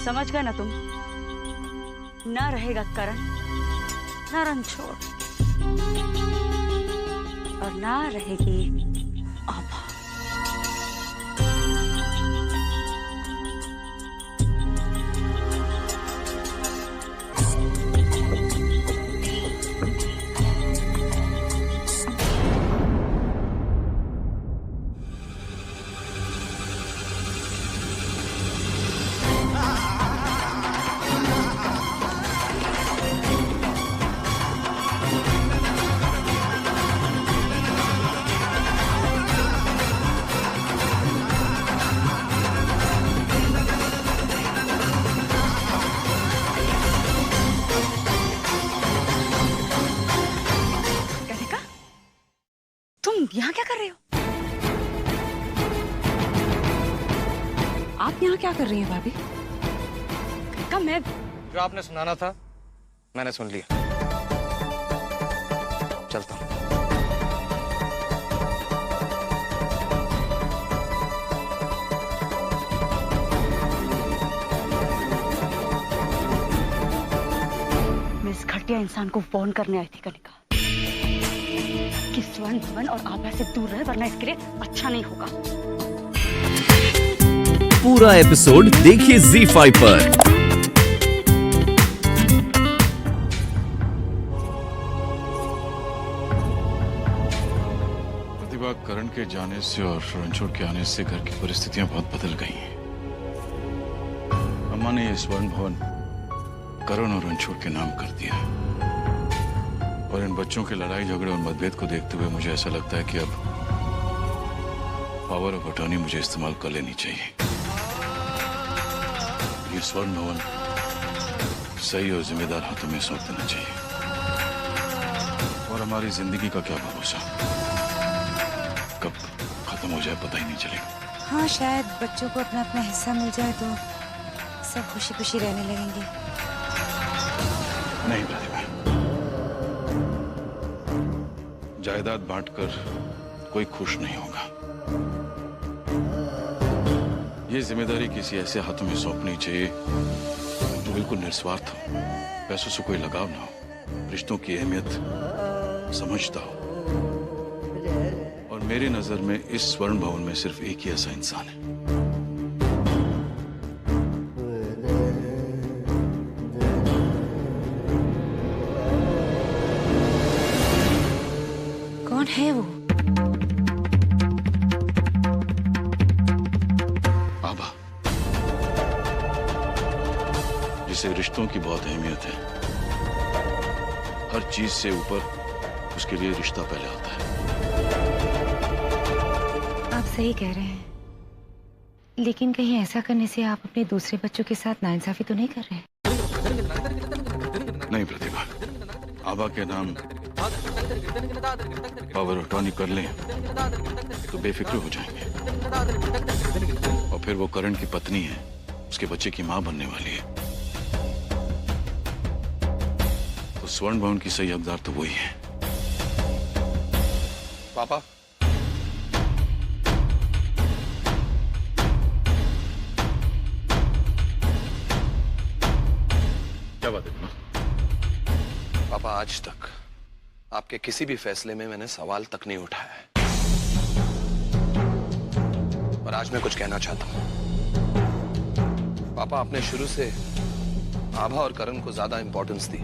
समझ गए ना तुम? ना रहेगा करण, ना रणछोड़, और ना रहेगी आभा। तुम यहाँ क्या कर रहे हो? आप यहाँ क्या कर रही हैं भाभी? मैं जो आपने सुनाना था मैंने सुन लिया। चलता हूँ। मैं इस घटिया इंसान को फोन करने आई थी कनिका कि स्वर्ण भवन और आभा से दूर रहे, वरना इसके लिए अच्छा नहीं होगा। पूरा एपिसोड देखिए ZEE5 पर। प्रतिभा, करण के जाने से और रणछोड़ के आने से घर की परिस्थितियां बहुत बदल गई हैं। अम्मा ने ये स्वर्ण भवन करण और रणछोड़ के नाम कर दिया, और इन बच्चों के लड़ाई झगड़े और मतभेद को देखते हुए मुझे ऐसा लगता है कि अब पावर ऑफ अटॉर्नी मुझे इस्तेमाल कर लेनी चाहिए। ये स्वर्ण भवन सही और जिम्मेदार हाथों में सौंप देना चाहिए। और हमारी जिंदगी का क्या भरोसा, कब खत्म हो जाए पता ही नहीं चलेगा। हाँ, शायद बच्चों को अपना अपना हिस्सा मिल जाए तो सब खुशी खुशी रहने लगेंगे। नहीं प्रतिभा, जायदाद बांटकर कोई खुश नहीं होगा। ये जिम्मेदारी किसी ऐसे हाथों में सौंपनी चाहिए जो बिल्कुल निस्वार्थ हो, पैसों से कोई लगाव ना हो, रिश्तों की अहमियत समझता हो। और मेरी नजर में इस स्वर्ण भवन में सिर्फ एक ही ऐसा इंसान है। कौन है वो? आभा, जिसे रिश्तों की बहुत अहमियत है। हर चीज से ऊपर उसके लिए रिश्ता पहले आता है। आप सही कह रहे हैं, लेकिन कहीं ऐसा करने से आप अपने दूसरे बच्चों के साथ नाइंसाफी तो नहीं कर रहे? नहीं प्रतिभा, आभा के नाम पावर अटॉर्नी कर लें तो बेफिक्र हो जाएंगे, और फिर वो करण की पत्नी है, उसके बच्चे की मां बनने वाली है। तो स्वर्ण भवन की सही हकदार तो वही है। पापा, क्या बात है? पापा, आज तक आपके किसी भी फैसले में मैंने सवाल तक नहीं उठाया है, और आज मैं कुछ कहना चाहता हूं। पापा, आपने शुरू से आभा और करण को ज्यादा इंपॉर्टेंस दी।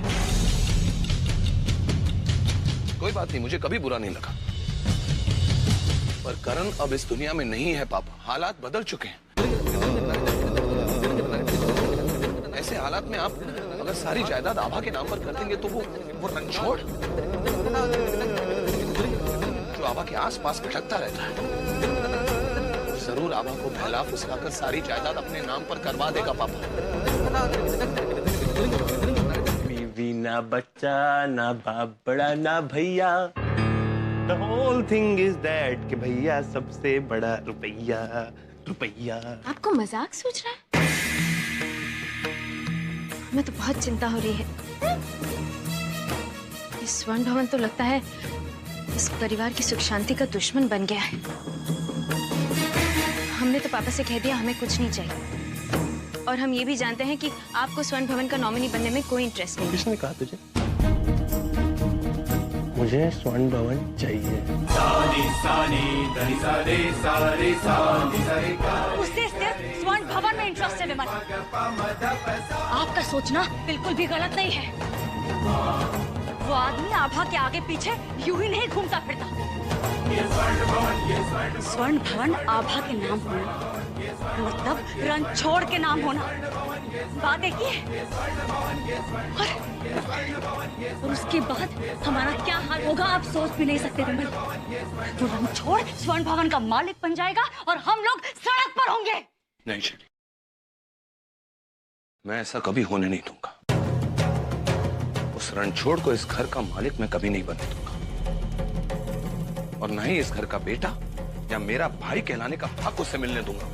कोई बात नहीं, मुझे कभी बुरा नहीं लगा, पर करण अब इस दुनिया में नहीं है पापा। हालात बदल चुके हैं। ऐसे हालात में आप अगर सारी जायदाद आभा के नाम पर कर देंगे तो वो रणछोड़ जो आभा के आसपास भटकता रहता है, जरूर आभा को बहला फुसलाकर सारी जायदाद अपने नाम पर करवा देगा पापा। बीवी ना बच्चा ना बाप बड़ा ना भैया, the whole thing is that कि भैया सबसे बड़ा रुपया रुपया। आपको मजाक सूझ रहा है? हमें तो बहुत चिंता हो रही है। इस स्वर्ण भवन तो लगता है इस परिवार की सुख शांति का दुश्मन बन गया है। हमने तो पापा से कह दिया हमें कुछ नहीं चाहिए, और हम ये भी जानते हैं कि आपको स्वर्ण भवन का नॉमिनी बनने में कोई इंटरेस्ट नहीं। किसने कहा तुझे? मुझे स्वर्ण भवन चाहिए। उससे सिर्फ स्वर्ण भवन में इंटरेस्टेड है। आपका सोचना बिल्कुल भी गलत नहीं है। वो आदमी आभा के आगे पीछे यूं ही नहीं घूमता फिरता। स्वर्ण भवन आभा के नाम होना मतलब रणछोड़ के नाम होना, बात एक ही है। और उसके बाद हमारा क्या हाल होगा आप सोच भी नहीं सकते विमल। वो रणछोड़ स्वर्ण भवन का मालिक बन जाएगा और हम लोग सड़क पर होंगे। नहीं शैली, मैं ऐसा कभी होने नहीं दूंगा। उस रणछोड़ को इस घर का मालिक मैं कभी नहीं बनने दूंगा, और न ही इस घर का बेटा या मेरा भाई कहलाने का हक उससे मिलने दूंगा।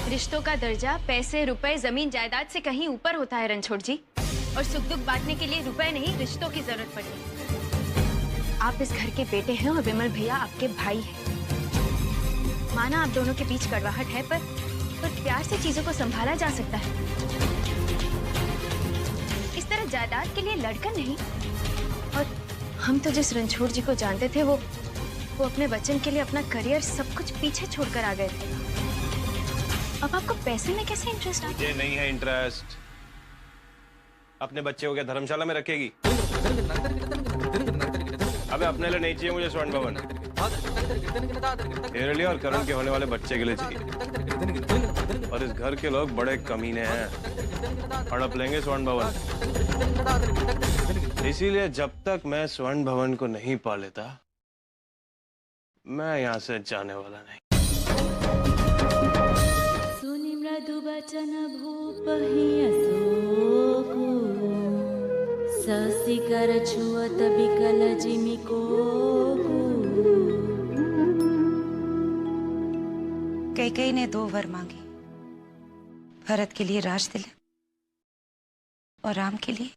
रिश्तों का दर्जा पैसे, रुपए, जमीन जायदाद से कहीं ऊपर होता है रणछोड़ जी। और सुख दुख बांटने के लिए रुपए नहीं, रिश्तों की जरूरत पड़ती है। आप इस घर के बेटे हैं और विमल भैया आपके भाई हैं। माना आप दोनों के बीच कड़वाहट है, पर प्यार से चीजों को संभाला जा सकता है। इस तरह जायदाद के लिए लड़कर नहीं। और हम तो जिस रणछोड़ जी को जानते थे वो अपने बच्चन के लिए अपना करियर सब कुछ पीछे छोड़कर आ गए थे। अब आपको पैसे में कैसे इंटरेस्ट आता है? मुझे नहीं है इंटरेस्ट। अपने बच्चे को क्या धर्मशाला में रखेगी? अबे अपने लिए नहीं चाहिए मुझे स्वर्ण भवन, मेरे लिए और करण के होने वाले बच्चे के लिए चाहिए। और इस घर के लोग बड़े कमीने हैं, हड़प लेंगे स्वर्ण भवन। इसीलिए जब तक मैं स्वर्ण भवन को नहीं पा लेता, मैं यहाँ से जाने वाला नहीं। सुनि मृदु बचन भूप हियसोकु, ससिकर छुअत बिकल जिमि कोकु। कैकेयी ने 2 वर मांगे, भरत के लिए राज तिलक और राम के लिए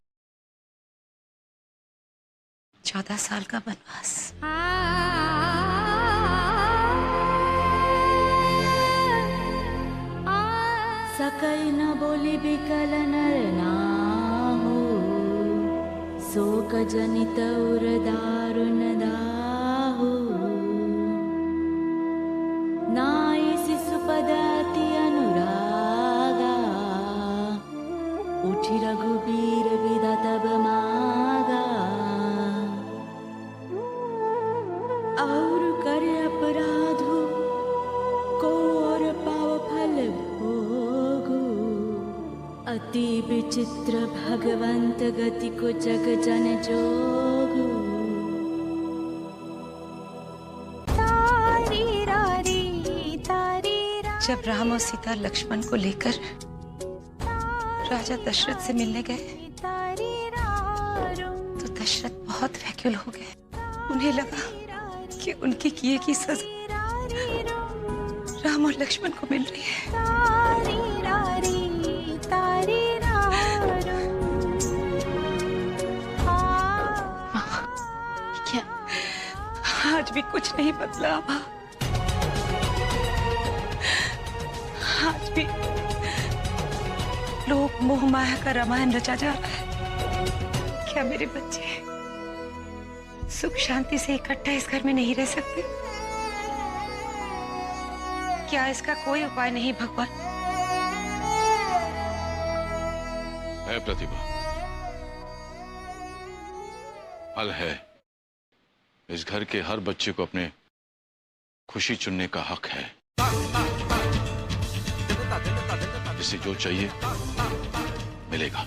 14 साल का वनवास। सकई न बोली बिकल नर नाहु, शोक जनित उर दारुण दाहु। नाई शिशुपद अति अनुरागा, उठि रघुबीर विदा तब मागा। और करे अपराधु को और पाव फल भोगु। अति विचित्र भगवंत गति को जग जन जोगु। जब राम और सीता लक्ष्मण को लेकर राजा दशरथ से मिलने गए तो दशरथ बहुत व्याकुल हो गए। उन्हें लगा कि उनके किए की सजा राम और लक्ष्मण को मिल रही है। क्या आज भी कुछ नहीं बदला आभा? आज भी लोग मोह माया का रामायण रचा जा रहा है। क्या मेरे बच्चे सुख शांति से इकट्ठा इस घर में नहीं रह सकते? क्या इसका कोई उपाय नहीं भगवान? है प्रतिभा, हल है। इस घर के हर बच्चे को अपने खुशी चुनने का हक है। जिसे जो चाहिए मिलेगा।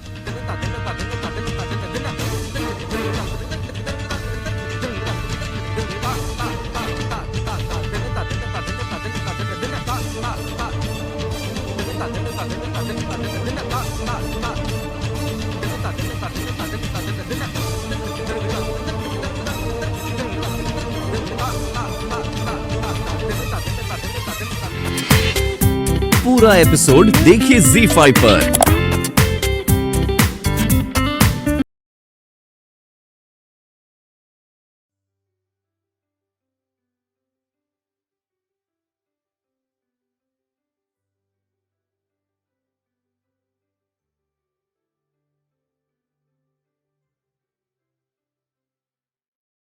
पूरा एपिसोड देखिए ZEE5 पर।